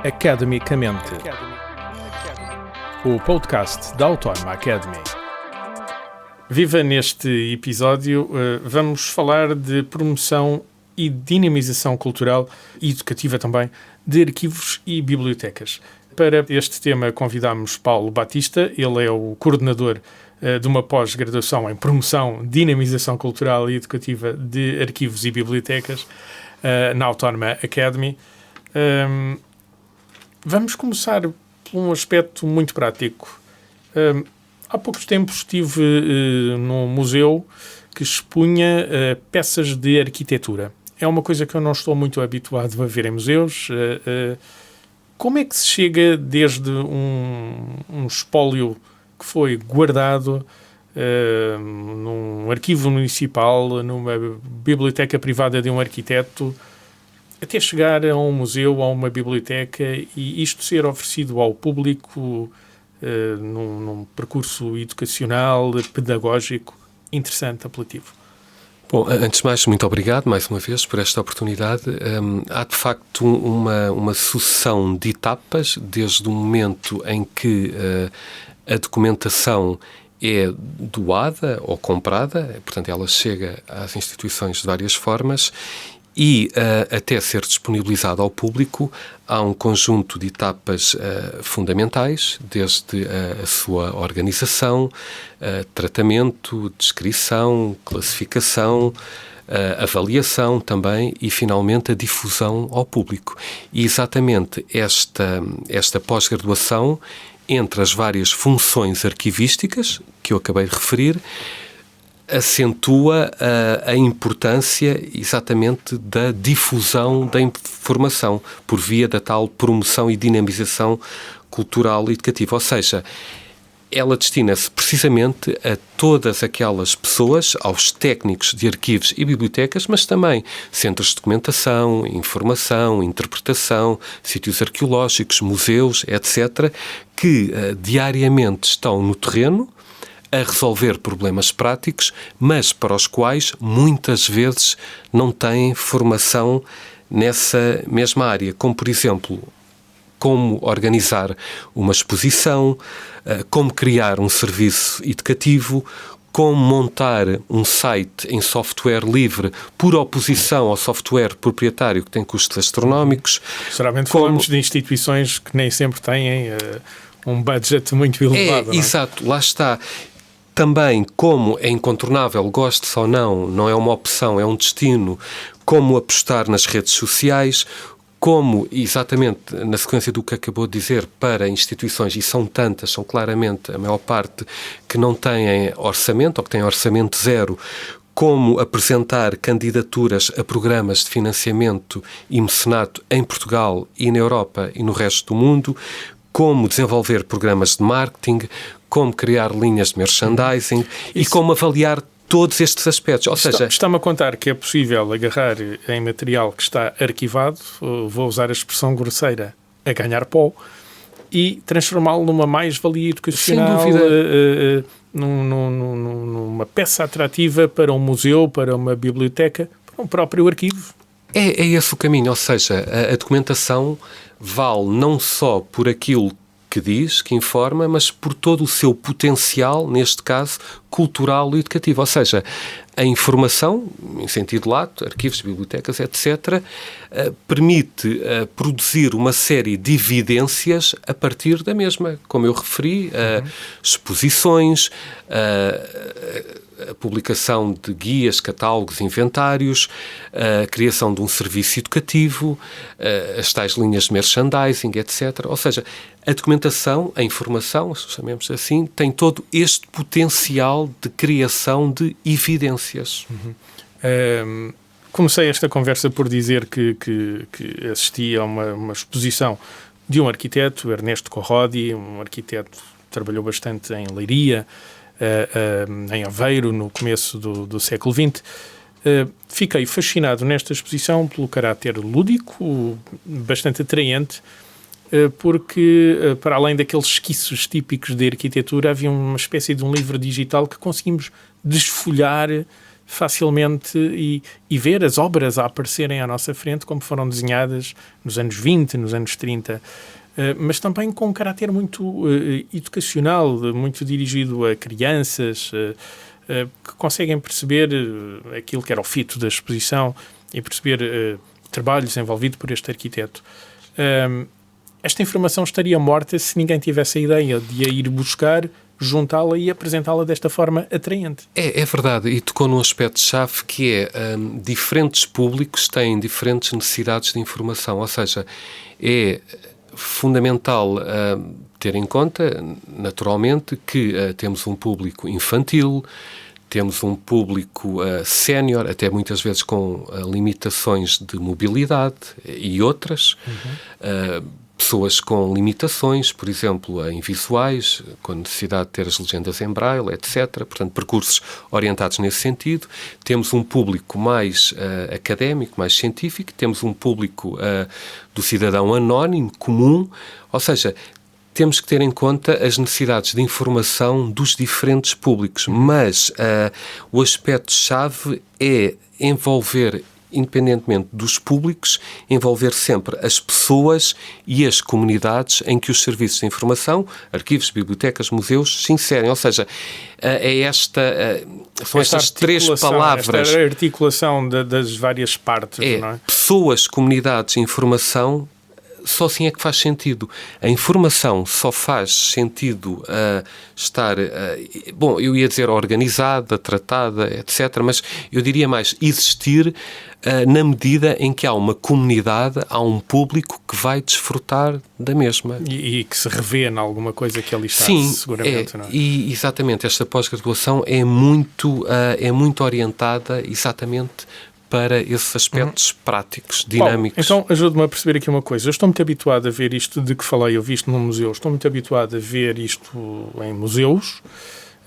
Academicamente, o podcast da Autónoma Academy. Viva! Neste episódio vamos falar de promoção e dinamização cultural e educativa também de arquivos e bibliotecas. Para este tema convidamos Paulo Batista, ele é o coordenador de uma pós-graduação em promoção, dinamização cultural e educativa de arquivos e bibliotecas na Autónoma Academy. Vamos começar por um aspecto muito prático. Há poucos tempos estive num museu que expunha peças de arquitetura. É uma coisa que eu não estou muito habituado a ver em museus. Como é que se chega desde um espólio que foi guardado num arquivo municipal, numa biblioteca privada de um arquiteto, até chegar a um museu, a uma biblioteca e isto ser oferecido ao público num percurso educacional, pedagógico, interessante, apelativo? Bom, antes de mais, muito obrigado mais uma vez por esta oportunidade. Há de facto uma sucessão de etapas, desde o momento em que a documentação é doada ou comprada, portanto ela chega às instituições de várias formas, e até ser disponibilizado ao público, há um conjunto de etapas fundamentais, desde a sua organização, tratamento, descrição, classificação, avaliação também e, finalmente, a difusão ao público. E exatamente esta pós-graduação, entre as várias funções arquivísticas que eu acabei de referir, acentua a importância exatamente da difusão da informação por via da tal promoção e dinamização cultural e educativa. Ou seja, ela destina-se precisamente a todas aquelas pessoas, aos técnicos de arquivos e bibliotecas, mas também centros de documentação, informação, interpretação, sítios arqueológicos, museus, etc., que diariamente estão no terreno a resolver problemas práticos, mas para os quais muitas vezes não têm formação nessa mesma área, como por exemplo, como organizar uma exposição, como criar um serviço educativo, como montar um site em software livre por oposição ao software proprietário que tem custos astronómicos. Geralmente falamos de instituições que nem sempre têm um budget muito elevado. Exato, lá está. Também, como é incontornável, goste-se ou não, não é uma opção, é um destino, como apostar nas redes sociais, como, exatamente, na sequência do que acabou de dizer, para instituições, e são tantas, são claramente a maior parte, que não têm orçamento, ou que têm orçamento zero, como apresentar candidaturas a programas de financiamento e mecenato em Portugal e na Europa e no resto do mundo, como desenvolver programas de marketing, como criar linhas de merchandising e como avaliar todos estes aspectos. Ou seja, está-me a contar que é possível agarrar em material que está arquivado, vou usar a expressão grosseira, a ganhar pó, e transformá-lo numa mais-valia educacional, sem dúvida, numa peça atrativa para um museu, para uma biblioteca, para um próprio arquivo. É esse o caminho, ou seja, a documentação vale não só por aquilo que diz, que informa, mas por todo o seu potencial, neste caso, cultural e educativo. Ou seja, a informação, em sentido lato, arquivos, bibliotecas, etc., permite produzir uma série de evidências a partir da mesma. Como eu referi, exposições, a publicação de guias, catálogos, inventários, a criação de um serviço educativo, as tais linhas de merchandising, etc. Ou seja, a documentação, a informação, chamemos assim, tem todo este potencial de criação de evidências. Comecei esta conversa por dizer que assisti a uma exposição de um arquiteto, Ernesto Corrodi, um arquiteto que trabalhou bastante em Leiria, em Aveiro, no começo do século XX. Fiquei fascinado nesta exposição pelo caráter lúdico, bastante atraente, porque, para além daqueles esquiços típicos de arquitetura, havia uma espécie de um livro digital que conseguimos desfolhar facilmente e ver as obras a aparecerem à nossa frente como foram desenhadas nos anos 20, nos anos 30, mas também com um caráter muito educacional, muito dirigido a crianças, que conseguem perceber aquilo que era o fito da exposição e perceber trabalho desenvolvido por este arquiteto. Esta informação estaria morta se ninguém tivesse a ideia de a ir buscar, juntá-la e apresentá-la desta forma atraente. É verdade, e tocou num aspecto-chave que é diferentes públicos têm diferentes necessidades de informação, ou seja, é fundamental ter em conta, naturalmente, que temos um público infantil, temos um público sénior, até muitas vezes com limitações de mobilidade e outras, pessoas com limitações, por exemplo, em visuais, com a necessidade de ter as legendas em braille, etc. Portanto, percursos orientados nesse sentido. Temos um público mais académico, mais científico. Temos um público do cidadão anónimo, comum. Ou seja, temos que ter em conta as necessidades de informação dos diferentes públicos. Mas o aspecto-chave é envolver, independentemente dos públicos, envolver sempre as pessoas e as comunidades em que os serviços de informação, arquivos, bibliotecas, museus, se inserem. Ou seja, são estas três palavras. Esta articulação das várias partes, não é? Pessoas, comunidades e informação. Só assim é que faz sentido. A informação só faz sentido estar, eu ia dizer organizada, tratada, etc., mas eu diria mais existir na medida em que há uma comunidade, há um público que vai desfrutar da mesma. E que se revê em alguma coisa que ali está, sim, seguramente. Não é? E exatamente, esta pós-graduação é muito orientada exatamente para esses aspectos práticos, dinâmicos. Paulo, então ajude-me a perceber aqui uma coisa. Eu estou muito habituado a ver isto de que falei, eu vi isto num museu, estou muito habituado a ver isto em museus,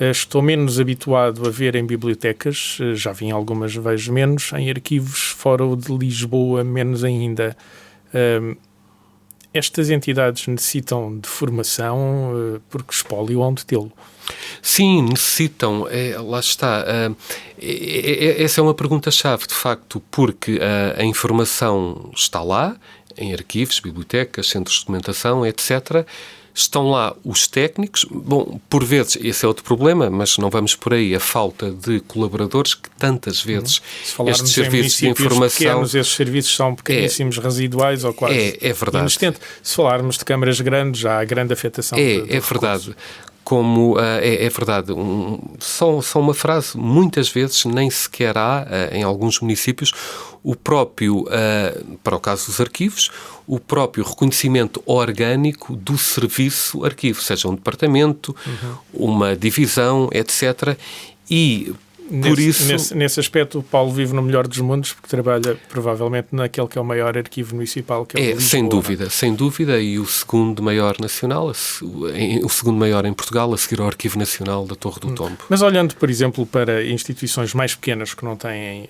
estou menos habituado a ver em bibliotecas, já vi em algumas, vejo menos, em arquivos fora o de Lisboa, menos ainda. Estas entidades necessitam de formação porque espólio onde tê-lo. Sim, necessitam. Lá está. Essa é uma pergunta-chave, de facto, porque a informação está lá, em arquivos, bibliotecas, centros de documentação, etc. Estão lá os técnicos. Bom, por vezes, esse é outro problema, mas não vamos por aí. A falta de colaboradores que tantas vezes estes serviços de informação... pequenos, esses serviços são pequeníssimos, residuais ou quase... É verdade. Se falarmos de câmaras grandes, já há grande afetação. É verdade. Como é verdade, só uma frase, muitas vezes nem sequer há, em alguns municípios, o próprio, para o caso dos arquivos, o próprio reconhecimento orgânico do serviço arquivo, seja um departamento, uma divisão, etc. E por isso... Nesse aspecto, o Paulo vive no melhor dos mundos, porque trabalha provavelmente naquele que é o maior arquivo municipal, que é o Lisboa, sem dúvida, e o segundo maior nacional, o segundo maior em Portugal, a seguir ao Arquivo Nacional da Torre do Tombo. Mas olhando, por exemplo, para instituições mais pequenas que não têm,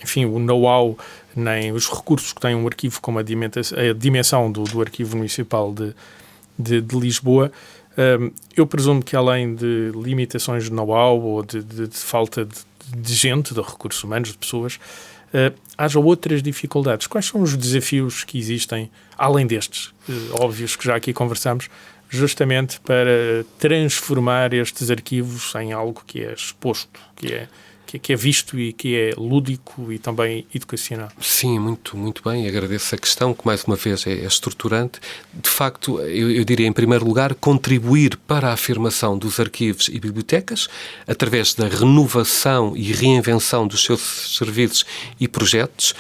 enfim, o know-how, nem os recursos que tem um arquivo como a dimensão do Arquivo Municipal de Lisboa, eu presumo que além de limitações de know-how ou de falta de gente, de recursos humanos, de pessoas, haja outras dificuldades. Quais são os desafios que existem, além destes, óbvios que já aqui conversamos, justamente para transformar estes arquivos em algo que é exposto, que é visto e que é lúdico e também educacional? Sim, muito bem. Agradeço a questão, que mais uma vez é estruturante. De facto, eu diria, em primeiro lugar, contribuir para a afirmação dos arquivos e bibliotecas através da renovação e reinvenção dos seus serviços e projetos.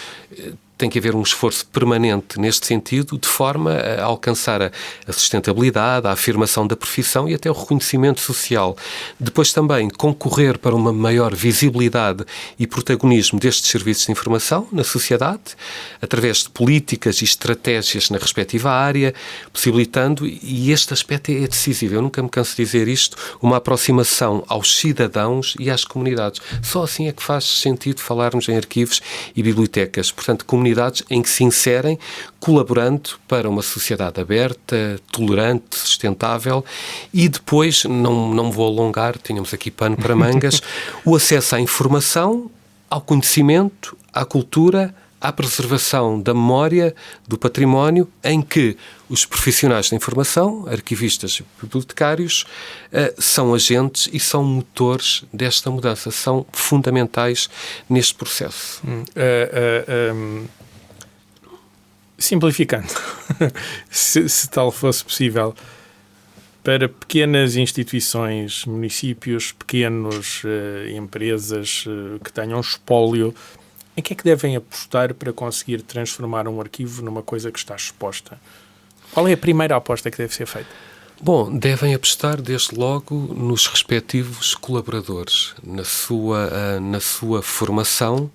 Tem que haver um esforço permanente neste sentido, de forma a alcançar a sustentabilidade, a afirmação da profissão e até o reconhecimento social. Depois também concorrer para uma maior visibilidade e protagonismo destes serviços de informação na sociedade, através de políticas e estratégias na respectiva área, possibilitando, e este aspecto é decisivo, eu nunca me canso de dizer isto, uma aproximação aos cidadãos e às comunidades. Só assim é que faz sentido falarmos em arquivos e bibliotecas. Portanto, comunidades comunidades em que se inserem, colaborando para uma sociedade aberta, tolerante, sustentável. E depois, não me vou alongar, tínhamos aqui pano para mangas, o acesso à informação, ao conhecimento, à cultura, à preservação da memória, do património, em que os profissionais da informação, arquivistas e bibliotecários, são agentes e são motores desta mudança, são fundamentais neste processo. Simplificando, se tal fosse possível, para pequenas instituições, municípios, pequenas empresas que tenham espólio, em que é que devem apostar para conseguir transformar um arquivo numa coisa que está exposta? Qual é a primeira aposta que deve ser feita? Bom, devem apostar desde logo nos respectivos colaboradores, na sua formação.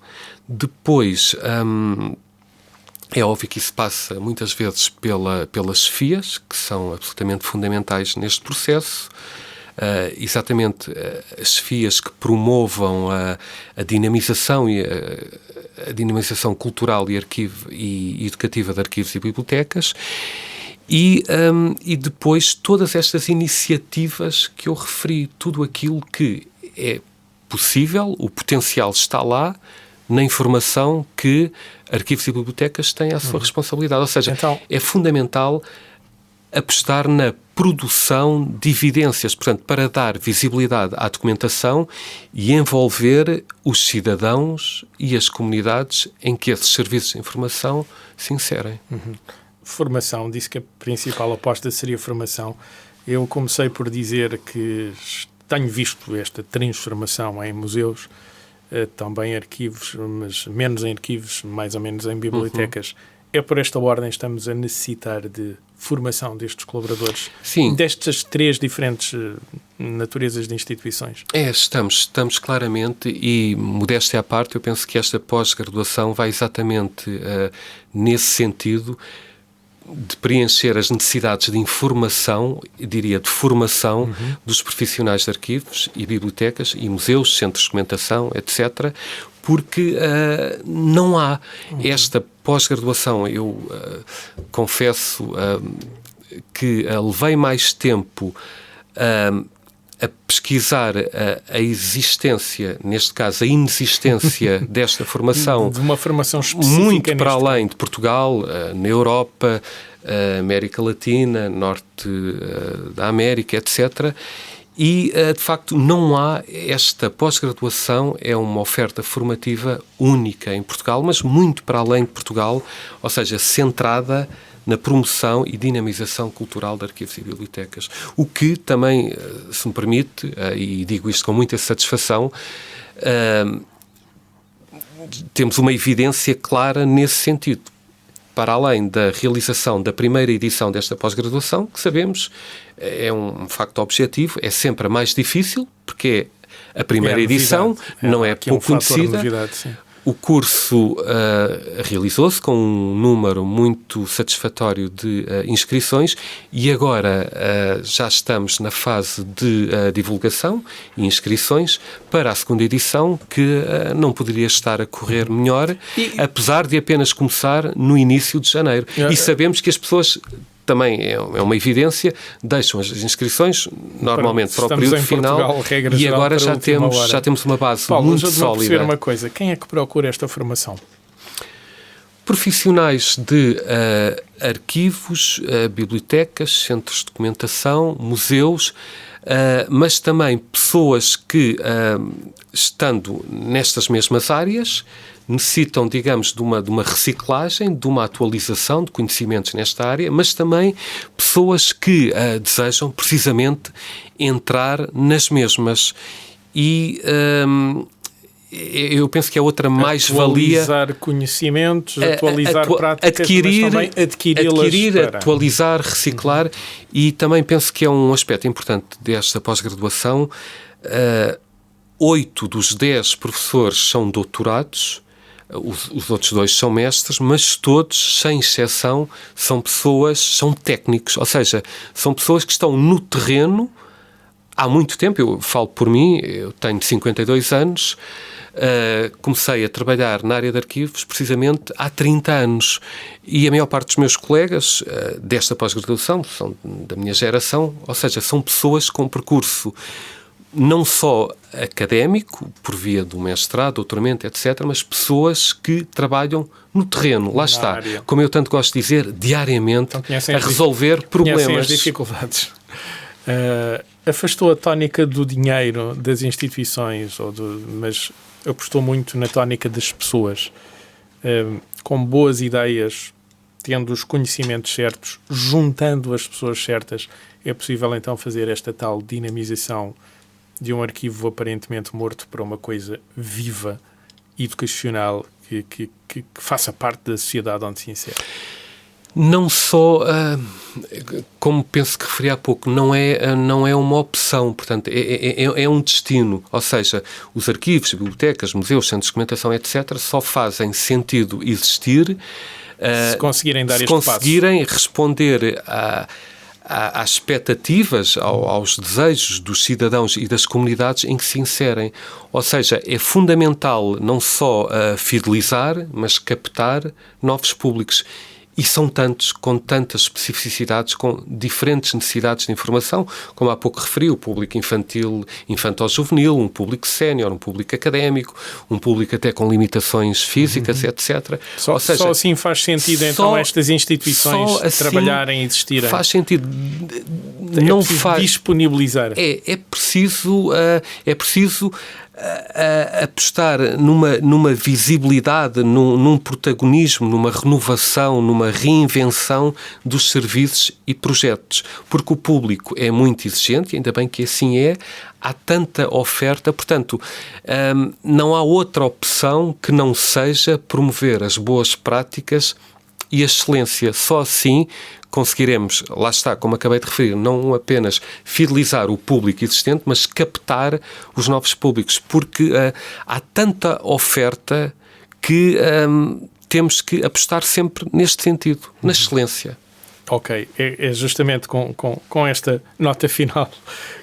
Depois, é óbvio que isso passa muitas vezes pelas chefias, que são absolutamente fundamentais neste processo. Exatamente as chefias que promovam a dinamização e a dinamização cultural e educativa de arquivos e bibliotecas e depois todas estas iniciativas que eu referi, tudo aquilo que é possível, o potencial está lá na informação que arquivos e bibliotecas têm à sua responsabilidade. Ou seja, então, é fundamental apostar na produção de evidências, portanto, para dar visibilidade à documentação e envolver os cidadãos e as comunidades em que esses serviços de informação se inserem. Formação, disse que a principal aposta seria formação. Eu comecei por dizer que tenho visto esta transformação em museus, também em arquivos, mas menos em arquivos, mais ou menos em bibliotecas. É por esta ordem estamos a necessitar de formação destes colaboradores? Sim. Destas três diferentes naturezas de instituições? Estamos claramente, e modéstia à parte, eu penso que esta pós-graduação vai exatamente nesse sentido de preencher as necessidades de informação, eu diria de formação dos profissionais de arquivos e bibliotecas e museus, centros de documentação, etc., porque não há esta pós-graduação. Eu confesso que levei mais tempo a pesquisar a existência, neste caso a inexistência desta formação, de uma formação específica muito para além de Portugal, na Europa, América Latina, Norte da América, etc., e, de facto, não há esta pós-graduação, é uma oferta formativa única em Portugal, mas muito para além de Portugal, ou seja, centrada na promoção e dinamização cultural de arquivos e bibliotecas. O que também, se me permite, e digo isto com muita satisfação, temos uma evidência clara nesse sentido. Para além da realização da primeira edição desta pós-graduação, que sabemos é um facto objetivo, é sempre a mais difícil, porque a primeira edição não é pouco conhecida. O curso realizou-se com um número muito satisfatório de inscrições e agora já estamos na fase de divulgação e inscrições para a segunda edição, que não poderia estar a correr melhor, apesar de apenas começar no início de janeiro. E sabemos que as pessoas... Também é uma evidência, deixam as inscrições normalmente para o período final e agora já temos uma base muito sólida. Paulo, perceber uma coisa, quem é que procura esta formação? Profissionais de arquivos, bibliotecas, centros de documentação, museus, mas também pessoas que, estando nestas mesmas áreas, necessitam, digamos, de uma reciclagem, de uma atualização de conhecimentos nesta área, mas também pessoas que desejam precisamente entrar nas mesmas. E eu penso que é outra mais-valia... Atualizar conhecimentos, atualizar práticas, mas também adquiri-las. Atualizar, reciclar, e também penso que é um aspecto importante desta pós-graduação. 8 dos 10 professores são doutorados, os outros 2 são mestres, mas todos, sem exceção, são técnicos, ou seja, são pessoas que estão no terreno há muito tempo, eu falo por mim, eu tenho 52 anos, comecei a trabalhar na área de arquivos precisamente há 30 anos e a maior parte dos meus colegas desta pós-graduação são da minha geração, ou seja, são pessoas com percurso não só académico, por via do mestrado, doutoramento, etc., mas pessoas que trabalham no terreno, lá está, área. Como eu tanto gosto de dizer, diariamente, então, a resolver problemas. Conhecem as dificuldades. Afastou a tónica do dinheiro das instituições, mas apostou muito na tónica das pessoas, com boas ideias, tendo os conhecimentos certos, juntando as pessoas certas, é possível então fazer esta tal dinamização de um arquivo aparentemente morto para uma coisa viva, educacional, que faça parte da sociedade onde se insere. Não só, como penso que referi há pouco, não é uma opção, portanto, é um destino. Ou seja, os arquivos, bibliotecas, museus, centros de documentação, etc., só fazem sentido existir se conseguirem dar se este passo. conseguirem responder às expectativas, aos desejos dos cidadãos e das comunidades em que se inserem. Ou seja, é fundamental não só fidelizar, mas captar novos públicos. E são tantos, com tantas especificidades, com diferentes necessidades de informação, como há pouco referi, o público infantil, infanto-juvenil, um público sénior, um público académico, um público até com limitações físicas, etc. Só assim faz sentido, então, estas instituições assim trabalharem e existirem? Faz sentido. Não faz disponibilizar. É preciso apostar numa visibilidade, num protagonismo, numa renovação, numa reinvenção dos serviços e projetos, porque o público é muito exigente, ainda bem que assim é, há tanta oferta, portanto, não há outra opção que não seja promover as boas práticas e a excelência. Só assim conseguiremos, lá está, como acabei de referir, não apenas fidelizar o público existente, mas captar os novos públicos, porque há tanta oferta que temos que apostar sempre neste sentido, na excelência. Ok, é justamente com esta nota final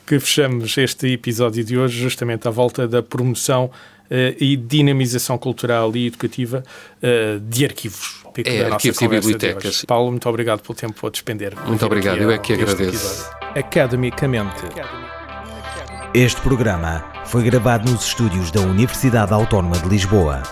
que fechamos este episódio de hoje, justamente à volta da promoção e dinamização cultural e educativa de arquivos. Arquivos e bibliotecas. Paulo, muito obrigado pelo tempo a despender. Muito obrigado, eu é que agradeço. Academicamente. Este programa foi gravado nos estúdios da Universidade Autónoma de Lisboa.